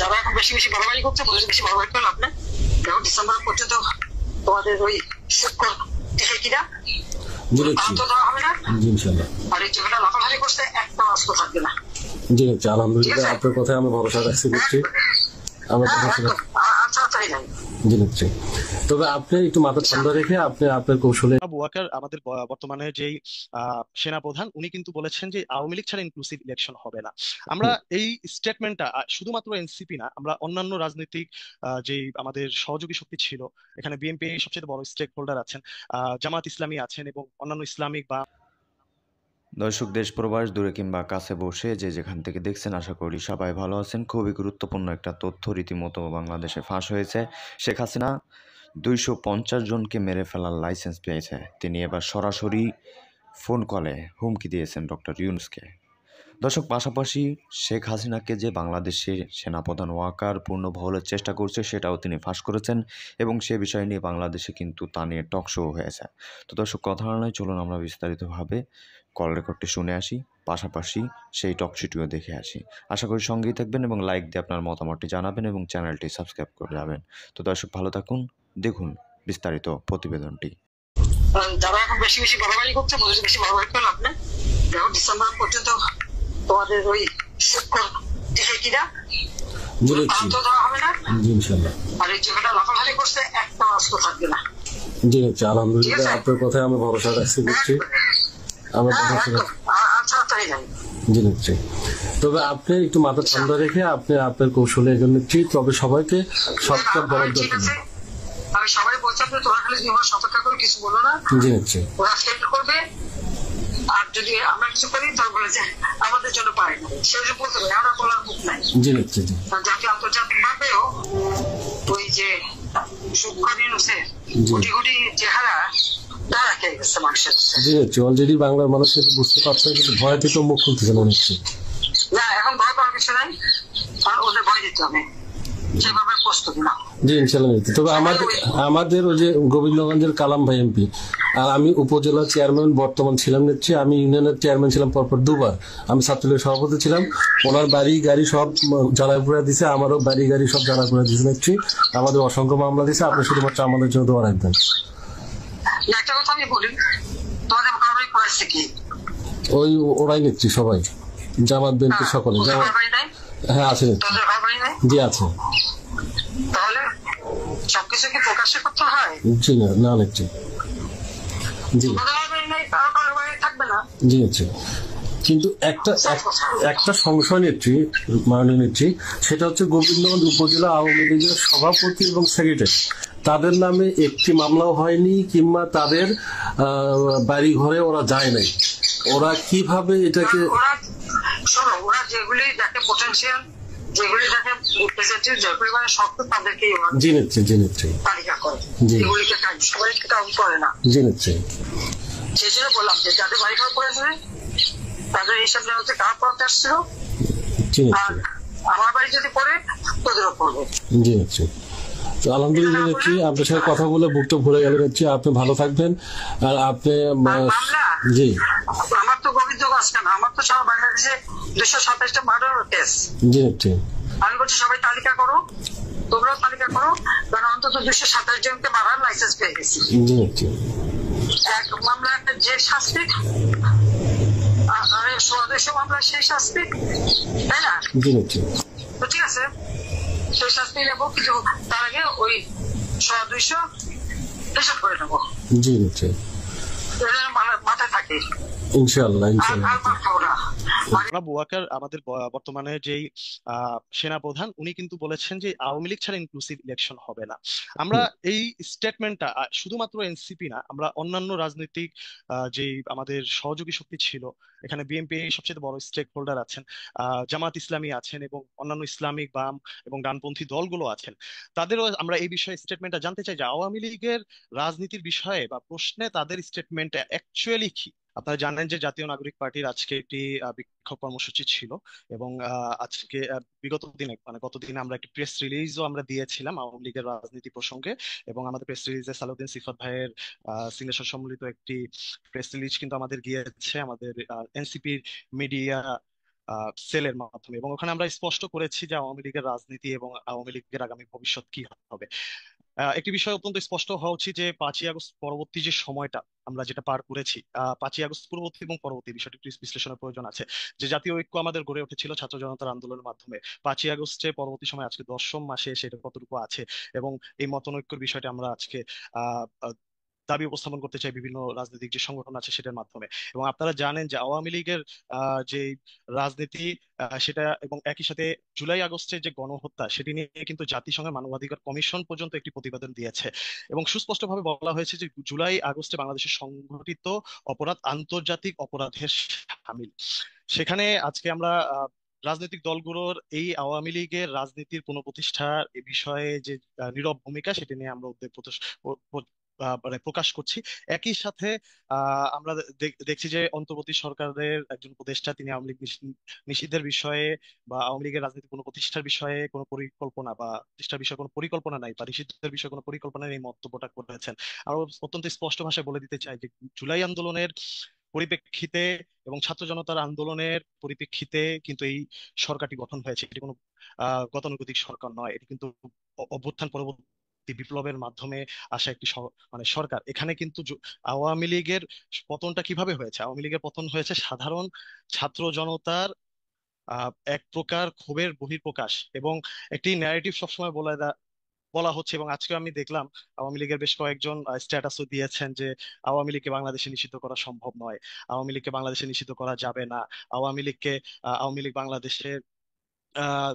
যারা এখন বেশি বেশি বাড়াবাড়ি করছে, বেশি বাড়াবাড়ি করে লাভ নেই। দেখো ডিসেম্বর পর্যন্ত তোমাদের ওই শিক্ষক টিকিটা তো দেওয়া হবে না। আর এই যেটা লাফালাফি করছে একটা অস্ত্র থাকবে না। জি আলহামদুলিল্লাহ, আপনার কথায় আমি ভরসা রাখছি করছি। তবে আপনি একটু মাথা ঠান্ডা রেখে আপনি আপনার কৌশলে। আবু ওয়াকার আমাদের বর্তমানে যেই সেনা প্রধান, উনি কিন্তু বলেছেন যে আওয়ামী লীগ ছাড়া ইনক্লুসিভ ইলেকশন হবে না। আমরা এই স্টেটমেন্টটা শুধুমাত্র এনসিপি না, আমরা অন্যান্য রাজনৈতিক যে আমাদের সহযোগী শক্তি ছিল, এখানে বিএনপি সবচেয়ে বড় স্টেক হোল্ডার আছেন, জামাত ইসলামী আছেন এবং অন্যান্য ইসলামিক বা দর্শক, দেশ প্রবাস দূরে কিংবা কাছে বসে যে যেখান থেকে দেখছেন, আশা করি সবাই ভালো আছেন। খুবই গুরুত্বপূর্ণ একটা তথ্য রীতিমতো বাংলাদেশে ফাঁস হয়েছে। শেখ হাসিনা 250 জনকে মেরে ফেলার লাইসেন্স পেয়েছে। তিনি এবার সরাসরি ফোন কলে হুমকি দিয়েছেন ডক্টর ইউনূসকে। দর্শক, পাশাপাশি শেখ হাসিনাকে যে বাংলাদেশের সেনাপ্রধান ওয়াকার পূর্ণ বহলের চেষ্টা করছে সেটাও তিনি ফাঁস করেছেন এবং সে বিষয় নিয়ে বাংলাদেশে কিন্তু তা নিয়ে টক শো হয়েছে। তো দর্শক, কথা নয়, চলুন আমরা বিস্তারিতভাবে কল রেকর্ডটি শুনে আসি, পাশাপাশি সেই টক শোটিও দেখে আসি। আশা করি সঙ্গেই থাকবেন এবং লাইক দিয়ে আপনার মতামতটি জানাবেন এবং চ্যানেলটি সাবস্ক্রাইব করে যাবেন। তো দর্শক, ভালো থাকুন, দেখুন বিস্তারিত প্রতিবেদনটি। যারা এখন বেশি বেশি বাড়াবাড়ি করছে, বেশি বাড়াবাড়ি করে লাভ নেই। দেখো ডিসেম্বর পর্যন্ত তোমাদের ওই শিক্ষক টিকিটা তো দেওয়া হবে না। আর এই যেটা লাফালাফি করছে একটা অস্ত্র থাকবে না। জি আলহামদুলিল্লাহ, আপনার কথায় আমি ভরসা রাখছি করছি। তবে আপনি একটু মাথা ঠান্ডা রেখে আপনি আপনার কৌশলে এগোন নিচ্ছি। তবে সবাইকে সতর্ক করার দরকার। আমি সবাই বলছি আপনি তোরা খালি সতর্ক করে কিছু বলো না। জি নিচ্ছি ওরা ফেল করবে, আর যদি আমরা কিছু করি তাহলে বলে যে আমাদের জন্য পারে না, সেটা বলতে হবে। আমরা বলার মুখ নাই। জি নিচ্ছি জাতীয় আন্তর্জাতিক ভাবেও ওই যে সুখকর ইউনূসের কোটি কোটি চেহারা অলরেডি বাংলার মানুষ বুঝতে পারছে, কিন্তু ভয় থেকে মুখ খুলতেছে না নিচ্ছি। না, এখন ভয় পাওয়ার কিছু নাই, ওদের ভয় দিতে হবে, সেভাবে প্রস্তুত না। জি ইনশাল্লাহ নিচ্ছি। তবে আমাদের ওই যে গোবিন্দগঞ্জের কালাম ভাই এমপি আর আমি উপজেলা চেয়ারম্যান বর্তমান ছিলাম নিচ্ছি। আমি ইউনিয়নের চেয়ারম্যান ছিলাম পরপর দুবার। আমি ছাত্রলীগের সভাপতি ছিলাম। ওনার বাড়ি গাড়ি সব জ্বালায় পুরা দিছে, আমারও বাড়ি গাড়ি সব জ্বালায় পুরা দিছে নিচ্ছি। আমাদের অসংখ্য মামলা দিছে। আপনি শুধুমাত্র আমাদের জন্য দোয়া রাখবেন। একটা কথা আমি বলি, তোমাদের মোকাবিলা করেছে কি? ওই ওরাই নিচ্ছি, সবাই জামাত বিএনপি সকলে। হ্যাঁ আছে, জি আছে। তাহলে সবকিছু কি প্রকাশ্যে করতে হয়? জি না নিচ্ছি, জি জি নিচ্ছি। কিন্তু একটা সংশয় নিচ্ছি, মাননীয় নিচ্ছি, সেটা হচ্ছে গোবিন্দগঞ্জ উপজেলা আওয়ামী লীগের সভাপতি এবং সেক্রেটারি, তাদের নামে একটি মামলাও হয়নি, কিংবা তাদের বাড়ি ঘরে ওরা যায় নাই। ওরা কিভাবে এটাকে ওরা যেগুলি দেখে পোটেনশিয়াল, যেগুলি দেখে রিপ্রেজেন্টেটিভ, যে পরিমাণে শক্ত, তাদেরকে জি নিচ্ছি তালিকা করে, এগুলিকে সবাইকে কাউন্ট করে না। জি নিচ্ছি। সেই জন্য বললাম যে যাদের বাড়ি ঘর পড়েছে তাদের হিসাব নেওয়া হচ্ছে কার পথে আসছিল, আর আমার বাড়ি যদি পড়ে তোদেরও পড়বে। জি নিচ্ছি। তো আলহামদুলিল্লাহ নিচ্ছি, আপনার সাথে কথা বলে বুকটা ভরে গেল নিচ্ছি। আপনি ভালো থাকবেন। আর আপনি জি, আমার তো গোবিন্দগঞ্জ কেন, আমার তো সারা বাংলাদেশে 227টা মার্ডার কেস। জি নিচ্ছি। আমি বলছি সবাই তালিকা করো, তোমরাও তালিকা করো, কারণ অন্তত 227 জনকে মারার লাইসেন্স পেয়ে গেছি। জি নিচ্ছি। এক মামলা একটা যে শাস্তি, আর 100 মামলা সেই শাস্তি, তাই না? জি নিচ্ছি। তো ঠিক আছে, সেই শাস্তি নেবো, কিন্তু তার আগে ওই 100-200 হিসাব করে নেবো। জি নিচ্ছি, মাথায় থাকে ইনশাআল্লাহ। আবু ওয়াকার আমাদের বর্তমানে যেই সেনা প্রধান, উনি কিন্তু বলেছেন যে আওয়ামী লীগ ছাড়া ইনক্লুসিভ ইলেকশন হবে না। আমরা এই স্টেটমেন্টটা শুধুমাত্র এনসিপি না, আমরা অন্যান্য রাজনৈতিক যে আমাদের সহযোগী শক্তি ছিল, এখানে বিএনপি সবচেয়ে বড় স্টেক হোল্ডার আছেন, জামাত ইসলামী আছেন এবং অন্যান্য ইসলামিক বাম এবং ডানপন্থী দলগুলো আছেন, তাদেরও আমরা এই বিষয়ে স্টেটমেন্টটা জানতে চাই যে আওয়ামী লীগের রাজনীতির বিষয়ে বা প্রশ্নে তাদের স্টেটমেন্টটা অ্যাকচুয়ালি কি। আপনারা জানেন যে জাতীয় নাগরিক পার্টির আজকে একটি বিক্ষোভ কর্মসূচি ছিল এবং আজকে বিগত দিনে মানে গতদিনে আমরা একটি প্রেস রিলিজও আমরা দিয়েছিলাম আওয়ামী লীগের রাজনীতি প্রসঙ্গে, এবং আমাদের প্রেস রিলিজে সালাউদ্দিন সিফাত ভাইয়ের সিগনেচার সম্মিলিত একটি প্রেস রিলিজ কিন্তু আমাদের গিয়েছে আমাদের এনসিপির মিডিয়া সেলের মাধ্যমে, এবং ওখানে আমরা স্পষ্ট করেছি যে আওয়ামী লীগের রাজনীতি এবং আওয়ামী লীগের আগামী ভবিষ্যৎ কি হবে। একটি বিষয় অত্যন্ত স্পষ্ট হওয়া উচিত যে 5ই আগস্ট পরবর্তী যে সময়টা আমরা যেটা পার করেছি, 5ই আগস্ট পূর্ববর্তী এবং পরবর্তী বিষয়টি একটু বিশ্লেষণের প্রয়োজন আছে। যে জাতীয় ঐক্য আমাদের গড়ে উঠেছিল ছাত্র জনতার আন্দোলনের মাধ্যমে, 5ই আগস্টে পরবর্তী সময় আজকে 10ম মাসে সেটা কতটুকু আছে, এবং এই মতনৈক্যের বিষয়টা আমরা আজকে আহ আহ, দাবি উপস্থাপন করতে চাই বিভিন্ন রাজনৈতিক যে সংগঠন আছে সেটার মাধ্যমে। এবং আপনারা জানেন যে আওয়ামী লীগের যে রাজনীতি, সেটা এবং একই সাথে জুলাই আগস্টের যে গণহত্যা সেটি নিয়ে কিন্তু জাতিসংঘের মানবাধিকার কমিশন পর্যন্ত একটি প্রতিবেদন দিয়েছে, এবং সুস্পষ্টভাবে বলা হয়েছে যে জুলাই আগস্টে বাংলাদেশের সংঘটিত অপরাধ আন্তর্জাতিক অপরাধের শামিল। সেখানে আজকে আমরা রাজনৈতিক দলগুলোর এই আওয়ামী লীগের রাজনীতির পুনঃপ্রতিষ্ঠার এ বিষয়ে যে নীরব ভূমিকা, সেটি নিয়ে আমরা উদ্বেগ মানে প্রকাশ করছি। একই সাথে আমরা দেখছি যে অন্তর্বর্তী সরকারের একজন উপদেষ্টা তিনি আওয়ামী লীগ নিষিদ্ধের বিষয়ে বা আওয়ামী লীগের রাজনীতি কোনো প্রতিষ্ঠার বিষয়ে কোনো পরিকল্পনা বা প্রতিষ্ঠার বিষয়ে কোনো পরিকল্পনা নাই বা নিষিদ্ধের বিষয়ে কোনো পরিকল্পনা নেই, এই মন্তব্যটা করেছেন। আরো অত্যন্ত স্পষ্ট ভাষায় বলে দিতে চাই যে জুলাই আন্দোলনের পরিপ্রেক্ষিতে এবং ছাত্র জনতার আন্দোলনের পরিপ্রেক্ষিতে কিন্তু এই সরকারটি গঠন হয়েছে। এটি কোনো গতানুগতিক সরকার নয়, এটি কিন্তু অভ্যুত্থান পরবর্তী বিপ্লবের মাধ্যমে আসা একটি মানে সরকার। এখানে কিন্তু আওয়ামী লীগের পতনটা কিভাবে হয়েছে? আওয়ামী লীগের পতন হয়েছে সাধারণ ছাত্র জনতার এক প্রকার ক্ষোভের বহিঃপ্রকাশ, এবং একটি ন্যারেটিভ সবসময় বলা হচ্ছে। এবং আজকে আমি দেখলাম আওয়ামী লীগের বেশ কয়েকজন স্ট্যাটাসও দিয়েছেন যে আওয়ামী লীগকে বাংলাদেশে নিষিদ্ধ করা সম্ভব নয়, আওয়ামী লীগকে বাংলাদেশে নিষিদ্ধ করা যাবে না, আওয়ামী লীগ বাংলাদেশে আহ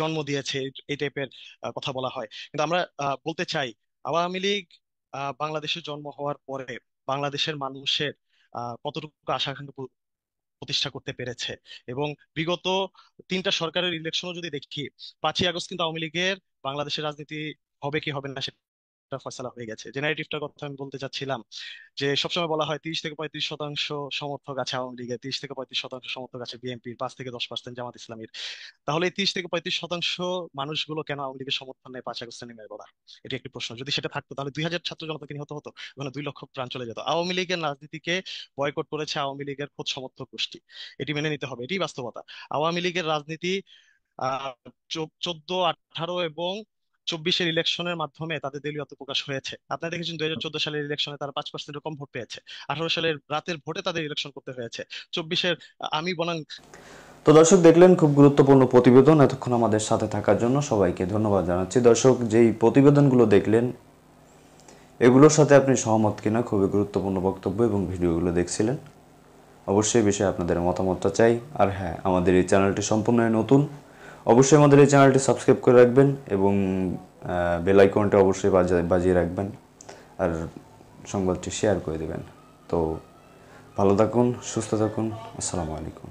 জন্ম দিয়েছে, এই টাইপের কথা বলা হয়। কিন্তু আমরা বলতে চাই আওয়ামী লীগ বাংলাদেশে জন্ম হওয়ার পরে বাংলাদেশের মানুষের কতটুকু আশা আকাঙ্ক্ষা প্রতিষ্ঠা করতে পেরেছে। এবং বিগত 3টা সরকারের ইলেকশনও যদি দেখি, 5ই আগস্ট কিন্তু আওয়ামী লীগের বাংলাদেশের রাজনীতি হবে কি হবে না সেটা ফয়সালা হয়ে গেছে। যে ন্যারেটিভটার কথা আমি বলতে চাচ্ছিলাম, যে সবসময় বলা হয় 30 থেকে 35% সমর্থক আছে আওয়ামী লীগের, 30 থেকে 35% সমর্থক আছে বিএনপির, 5 থেকে 10% জামাত ইসলামীর। তাহলে এই 30 থেকে 35% মানুষগুলো কেন আওয়ামী লীগের সমর্থন নেই 5 আগস্টে নেমে বলা? এটি একটি প্রশ্ন। যদি সেটা থাকতো তাহলে 2000 ছাত্র জনতাকে নিহত হতো, ওখানে 2 লক্ষ প্রাণ চলে যেত। আওয়ামী লীগের রাজনীতিকে বয়কট করেছে আওয়ামী লীগের খোদ সমর্থক গোষ্ঠী, এটি মেনে নিতে হবে, এটি বাস্তবতা। আওয়ামী লীগের রাজনীতি 14, 18 এবং 24-এর ইলেকশনের মাধ্যমে তাদের দলীয়ত্ব প্রকাশ হয়েছে। আপনারা দেখেছেন 2014 সালের ইলেকশনে তারা 5%-এর কম ভোট পেয়েছে, 18 সালের রাতের ভোটে তাদের ইলেকশন করতে হয়েছে, 24-এর আমি বনাম। তো দর্শক দেখলেন খুব গুরুত্বপূর্ণ প্রতিবেদন। এতক্ষণ আমাদের সাথে থাকার জন্য সবাইকে ধন্যবাদ জানাচ্ছি। দর্শক, যেই প্রতিবেদনগুলো দেখলেন এগুলোর সাথে আপনি সহমত কিনা, খুবই গুরুত্বপূর্ণ বক্তব্য এবং ভিডিওগুলো দেখছিলেন। অবশ্যই বিষয়ে আপনাদের মতামতটা চাই। আর হ্যাঁ, আমাদের এই চ্যানেলটি সম্পূর্ণ নতুন, অবশ্যই আমাদের এই চ্যানেলটি সাবস্ক্রাইব করে রাখবেন এবং বেল আইকনটা অবশ্যই বাজিয়ে রাখবেন, আর সংবাদটি শেয়ার করে দেবেন। তো ভালো থাকুন, সুস্থ থাকুন, আসসালামু আলাইকুম।